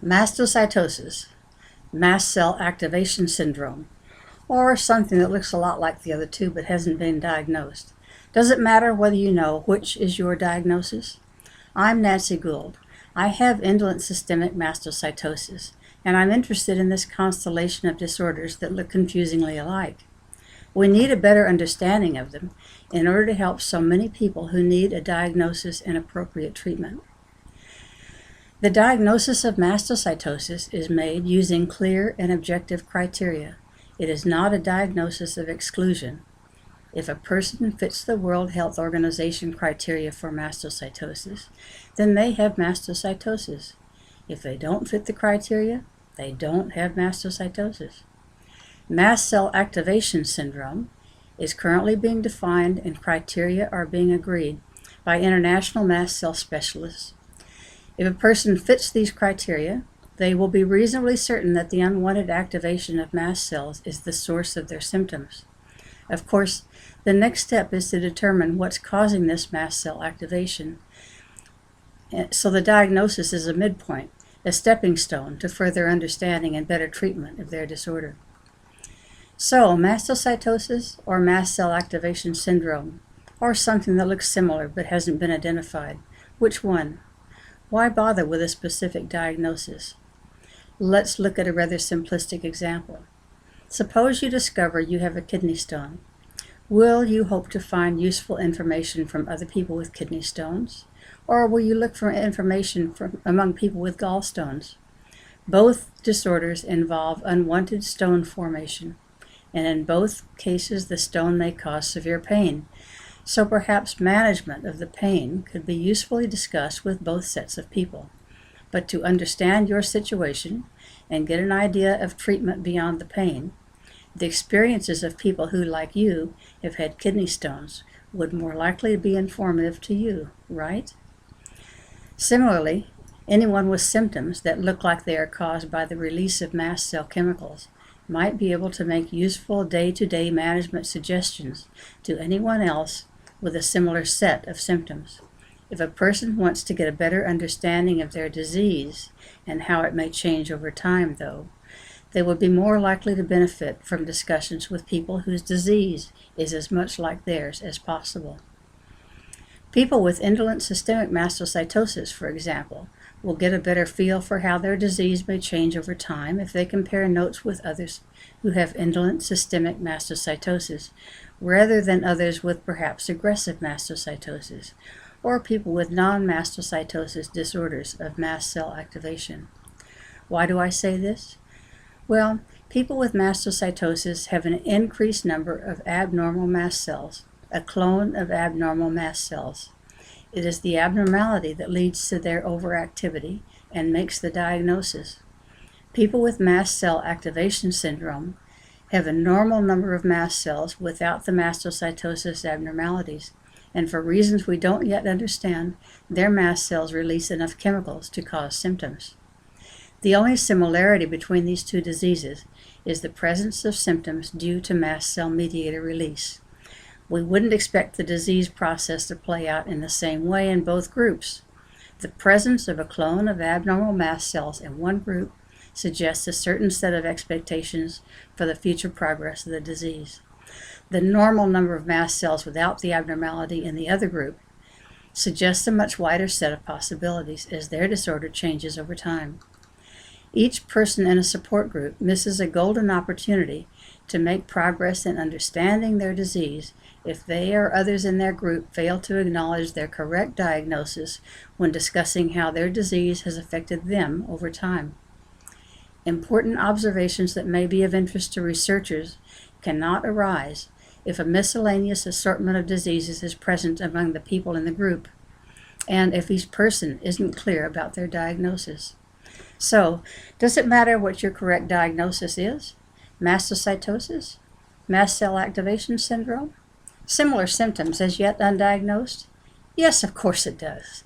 Mastocytosis, mast cell activation syndrome, or something that looks a lot like the other two but hasn't been diagnosed. Does it matter whether you know which is your diagnosis? I'm Nancy Gould. I have indolent systemic mastocytosis, and I'm interested in this constellation of disorders that look confusingly alike. We need a better understanding of them in order to help so many people who need a diagnosis and appropriate treatment. The diagnosis of mastocytosis is made using clear and objective criteria. It is not a diagnosis of exclusion. If a person fits the World Health Organization criteria for mastocytosis, then they have mastocytosis. If they don't fit the criteria, they don't have mastocytosis. Mast cell activation syndrome is currently being defined and criteria are being agreed by international mast cell specialists. If a person fits these criteria, they will be reasonably certain that the unwanted activation of mast cells is the source of their symptoms. Of course, the next step is to determine what's causing this mast cell activation. So the diagnosis is a midpoint, a stepping stone to further understanding and better treatment of their disorder. So, mastocytosis or mast cell activation syndrome, or something that looks similar but hasn't been identified, which one? Why bother with a specific diagnosis? Let's look at a rather simplistic example. Suppose you discover you have a kidney stone. Will you hope to find useful information from other people with kidney stones? Or will you look for information among people with gallstones? Both disorders involve unwanted stone formation, and in both cases the stone may cause severe pain. So perhaps management of the pain could be usefully discussed with both sets of people. But to understand your situation and get an idea of treatment beyond the pain, the experiences of people who, like you, have had kidney stones would more likely be informative to you, right? Similarly, anyone with symptoms that look like they are caused by the release of mast cell chemicals might be able to make useful day-to-day management suggestions to anyone else with a similar set of symptoms. If a person wants to get a better understanding of their disease and how it may change over time, though, they would be more likely to benefit from discussions with people whose disease is as much like theirs as possible. People with indolent systemic mastocytosis, for example, will get a better feel for how their disease may change over time if they compare notes with others who have indolent systemic mastocytosis, rather than others with perhaps aggressive mastocytosis, or people with non-mastocytosis disorders of mast cell activation. Why do I say this? Well, people with mastocytosis have an increased number of abnormal mast cells, a clone of abnormal mast cells. It is the abnormality that leads to their overactivity and makes the diagnosis. People with mast cell activation syndrome have a normal number of mast cells without the mastocytosis abnormalities, and for reasons we don't yet understand, their mast cells release enough chemicals to cause symptoms. The only similarity between these two diseases is the presence of symptoms due to mast cell mediator release. We wouldn't expect the disease process to play out in the same way in both groups. The presence of a clone of abnormal mast cells in one group suggests a certain set of expectations for the future progress of the disease. The normal number of mast cells without the abnormality in the other group suggests a much wider set of possibilities as their disorder changes over time. Each person in a support group misses a golden opportunity to make progress in understanding their disease if they or others in their group fail to acknowledge their correct diagnosis when discussing how their disease has affected them over time. Important observations that may be of interest to researchers cannot arise if a miscellaneous assortment of diseases is present among the people in the group, and if each person isn't clear about their diagnosis. So, does it matter what your correct diagnosis is? Mastocytosis? Mast cell activation syndrome? Similar symptoms as yet undiagnosed? Yes, of course it does.